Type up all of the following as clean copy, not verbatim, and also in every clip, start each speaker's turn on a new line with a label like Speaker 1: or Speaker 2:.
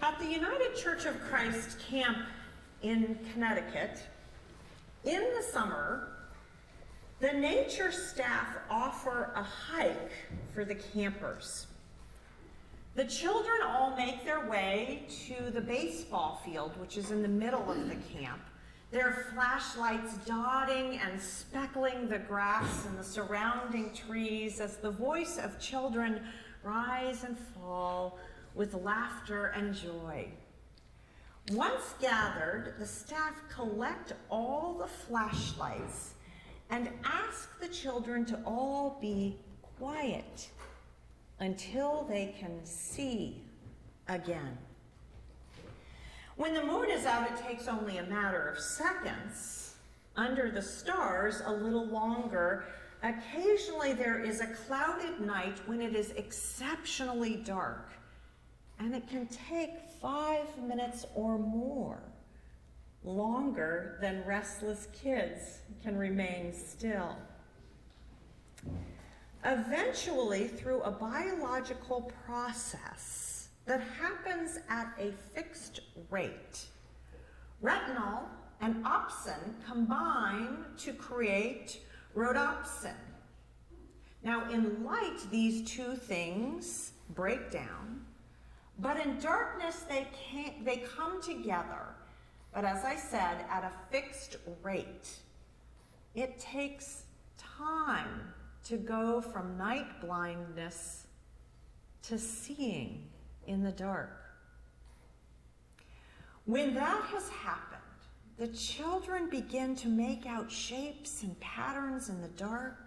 Speaker 1: At the United Church of Christ camp in Connecticut, in the summer, the nature staff offer a hike for the campers. The children all make their way to the baseball field, which is in the middle of the camp, their flashlights dotting and speckling the grass and the surrounding trees as the voice of children rise and fall with laughter and joy. Once gathered, the staff collect all the flashlights and ask the children to all be quiet until they can see again. When the moon is out, it takes only a matter of seconds. Under the stars, a little longer. Occasionally there is a clouded night when it is exceptionally dark, and it can take 5 minutes or more, longer than restless kids can remain still. Eventually, through a biological process that happens at a fixed rate, retinol and opsin combine to create rhodopsin. Now, in light, these two things break down, but in darkness they come together. But as I said, at a fixed rate. It takes time to go from night blindness to seeing in the dark. When that has happened, the children begin to make out shapes and patterns in the dark.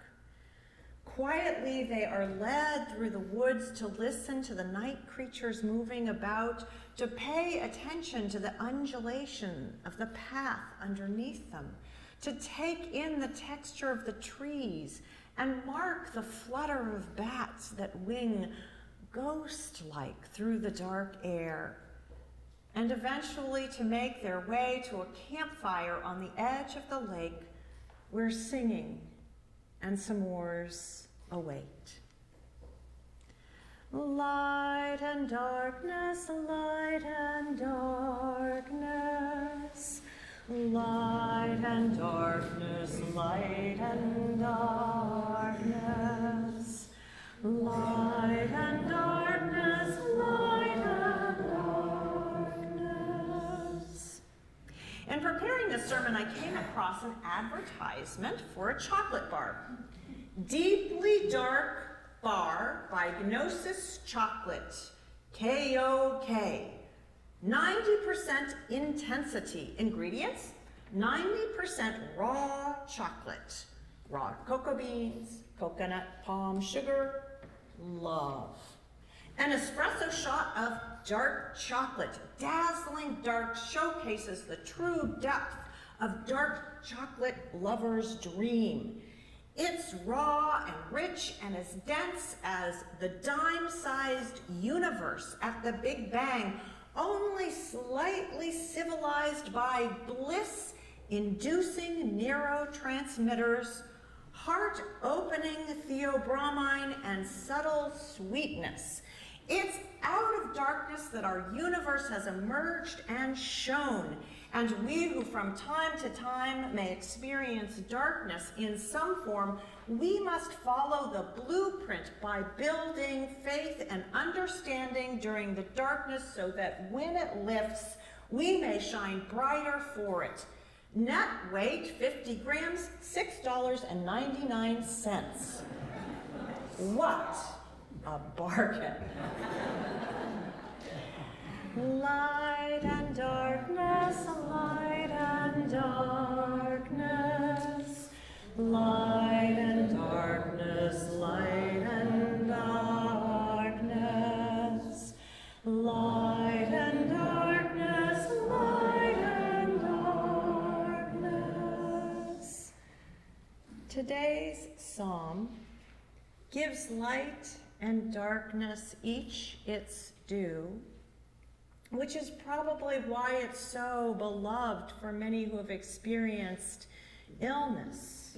Speaker 1: Quietly, they are led through the woods to listen to the night creatures moving about, to pay attention to the undulation of the path underneath them, to take in the texture of the trees and mark the flutter of bats that wing ghost-like through the dark air, and eventually to make their way to a campfire on the edge of the lake where singing and s'mores await. Light and darkness, light and darkness, light and darkness, light and darkness, light and darkness, light and darkness. In preparing this sermon, I came across an advertisement for a chocolate bar. Deeply Dark Bar by Gnosis Chocolate, KOK. 90% intensity. Ingredients: 90% raw chocolate, raw cocoa beans, coconut palm sugar, love. An espresso shot of dark chocolate. Dazzling dark showcases the true depth of dark chocolate lover's dream. It's raw and rich and as dense as the dime-sized universe at the Big Bang, only slightly civilized by bliss-inducing neurotransmitters, heart-opening theobromine, and subtle sweetness. It's out of darkness that our universe has emerged and shone, and we who from time to time may experience darkness in some form, we must follow the blueprint by building faith and understanding during the darkness so that when it lifts, we may shine brighter for it. Net weight, 50 grams, $6.99. What a bargain. Light and darkness, light and darkness, light and darkness, light and darkness, light and darkness, light and darkness. Today's psalm gives light and darkness each its due, which is probably why it's so beloved for many who have experienced illness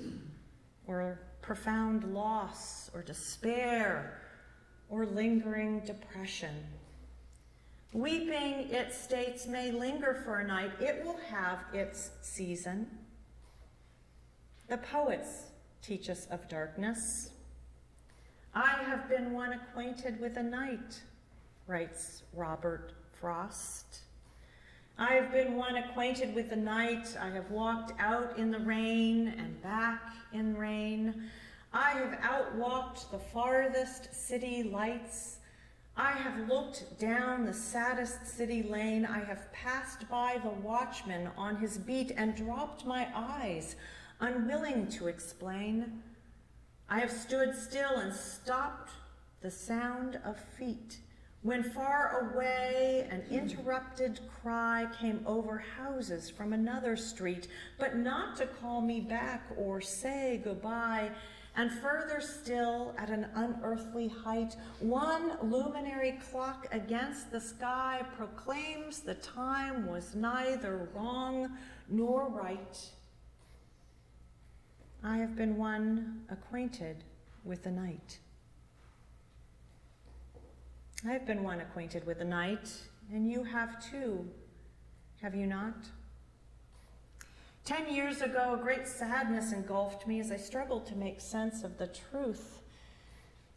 Speaker 1: or profound loss or despair or lingering depression. Weeping, it states, may linger for a night. It will have its season. The poets teach us of darkness. I have been one acquainted with a night, writes Robert Frost. I have been one acquainted with the night. I have walked out in the rain and back in rain. I have outwalked the farthest city lights. I have looked down the saddest city lane. I have passed by the watchman on his beat and dropped my eyes, unwilling to explain. I have stood still and stopped the sound of feet, when far away an interrupted cry came over houses from another street, but not to call me back or say goodbye. And further still, at an unearthly height, one luminary clock against the sky proclaims the time was neither wrong nor right. I have been one acquainted with the night. I have been one acquainted with the night, and you have too, have you not? 10 years ago, a great sadness engulfed me as I struggled to make sense of the truth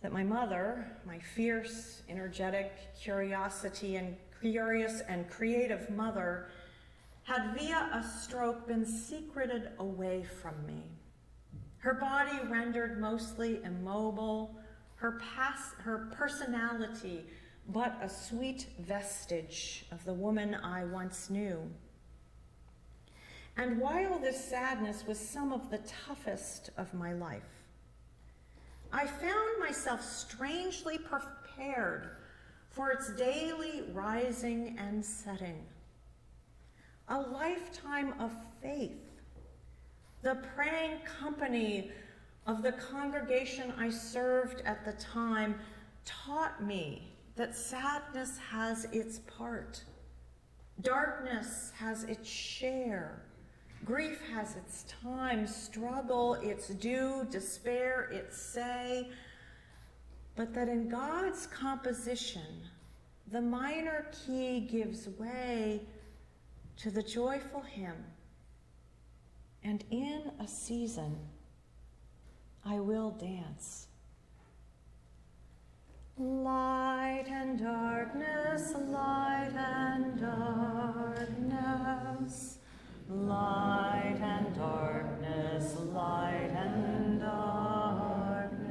Speaker 1: that my mother, my fierce, energetic, curious and creative mother, had via a stroke been secreted away from me. Her body rendered mostly immobile, her personality but a sweet vestige of the woman I once knew. And while this sadness was some of the toughest of my life, I found myself strangely prepared for its daily rising and setting. A lifetime of faith. The praying company of the congregation I served at the time taught me that sadness has its part. Darkness has its share. Grief has its time, struggle its due, despair its say, but that in God's composition, the minor key gives way to the joyful hymn, and in a season I will dance. Light and darkness, light and darkness. Light and darkness, light and darkness.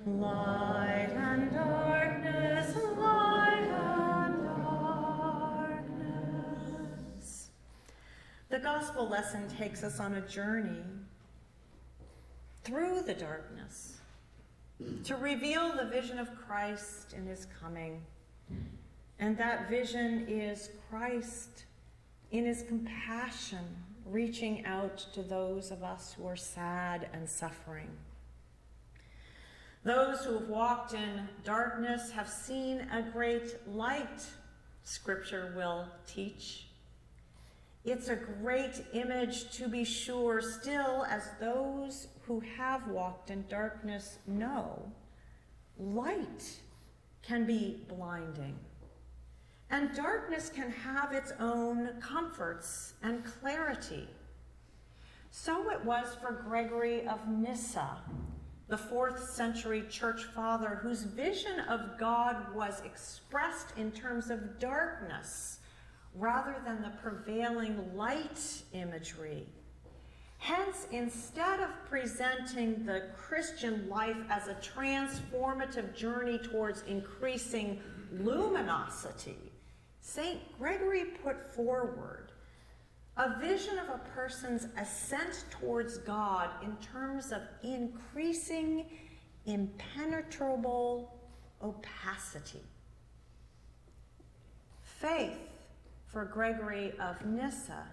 Speaker 1: Light and darkness, light and darkness. The gospel lesson takes us on a journey through the darkness to reveal the vision of Christ in his coming. And that vision is Christ in his compassion, reaching out to those of us who are sad and suffering. Those who have walked in darkness have seen a great light, Scripture will teach. It's a great image, to be sure, still, as those who have walked in darkness know, light can be blinding. And darkness can have its own comforts and clarity. So it was for Gregory of Nyssa, the 4th century church father, whose vision of God was expressed in terms of darkness rather than the prevailing light imagery. Hence, instead of presenting the Christian life as a transformative journey towards increasing luminosity, St. Gregory put forward a vision of a person's ascent towards God in terms of increasing impenetrable opacity. Faith, for Gregory of Nyssa,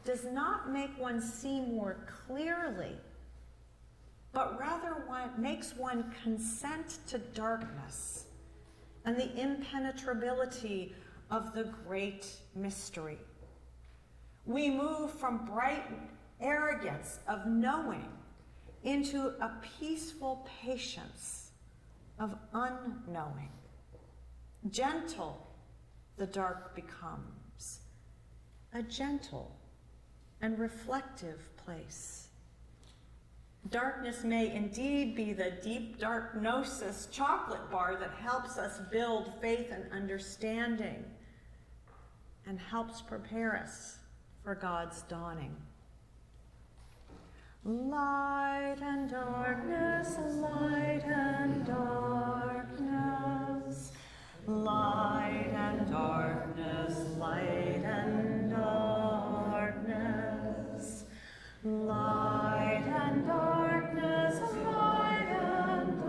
Speaker 1: does not make one see more clearly, but rather makes one consent to darkness and the impenetrability of the great mystery. We move from bright arrogance of knowing into a peaceful patience of unknowing. Gentle the dark becomes, a gentle and reflective place. Darkness may indeed be the deep dark gnosis chocolate bar that helps us build faith and understanding and helps prepare us for God's dawning. Light and darkness, light and darkness, light and darkness, light and darkness, light and darkness, light and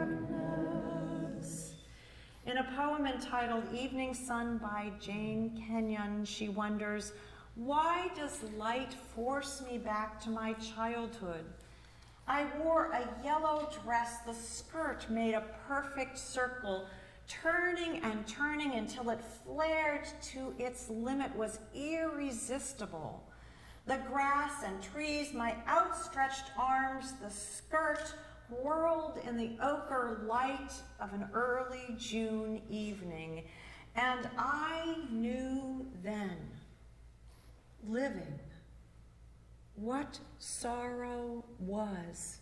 Speaker 1: darkness. In a poem entitled Evening Sun by Jane Kenyon, she wonders, why does light force me back to my childhood? I wore a yellow dress, the skirt made a perfect circle, turning and turning until it flared to its limit, was irresistible. The grass and trees, my outstretched arms, the skirt whirled in the ochre light of an early June evening, and I knew then, living, what sorrow was,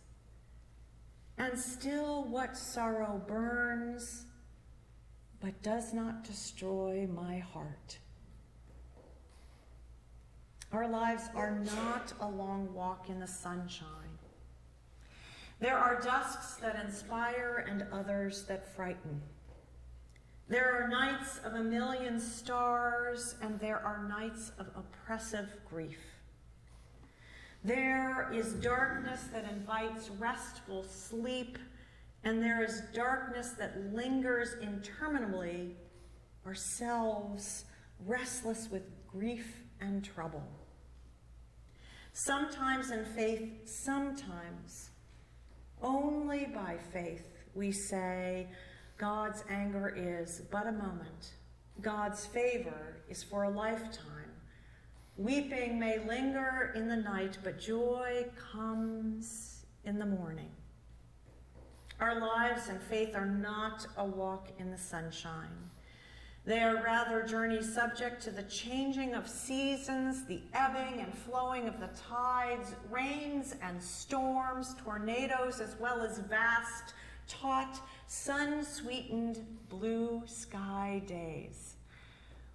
Speaker 1: and still what sorrow burns, but does not destroy my heart. Our lives are not a long walk in the sunshine. There are dusks that inspire and others that frighten. There are nights of a million stars, and there are nights of oppressive grief. There is darkness that invites restful sleep, and there is darkness that lingers interminably, ourselves restless with grief and trouble. Sometimes in faith, sometimes only by faith, we say, God's anger is but a moment. God's favor is for a lifetime. Weeping may linger in the night, but joy comes in the morning. Our lives and faith are not a walk in the sunshine. They are rather journeys subject to the changing of seasons, the ebbing and flowing of the tides, rains and storms, tornadoes, as well as vast, taut, sun-sweetened blue sky days.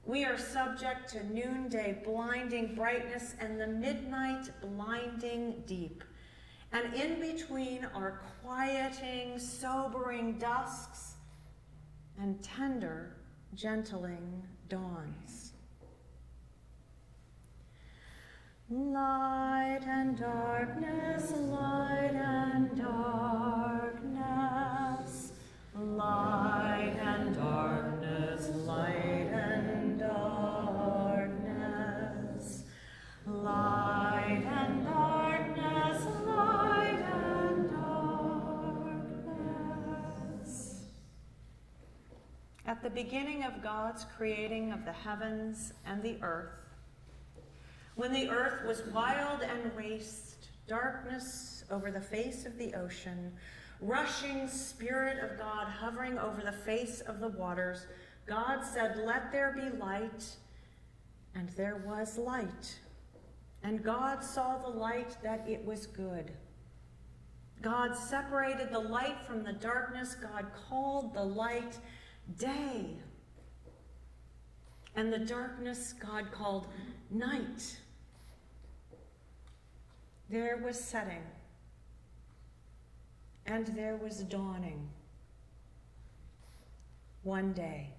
Speaker 1: We are subject to noonday blinding brightness and the midnight blinding deep. And in between are quieting, sobering dusks and tender, gentling dawns. Light and darkness, light and darkness, light and darkness, light and darkness, light and darkness, light and darkness. At the beginning of God's creating of the heavens and the earth, when the earth was wild and waste, darkness over the face of the ocean, rushing Spirit of God hovering over the face of the waters, God said, "Let there be light," and there was light. And God saw the light that it was good. God separated the light from the darkness. God called the light day. And the darkness God called night. There was setting, and there was dawning. One day.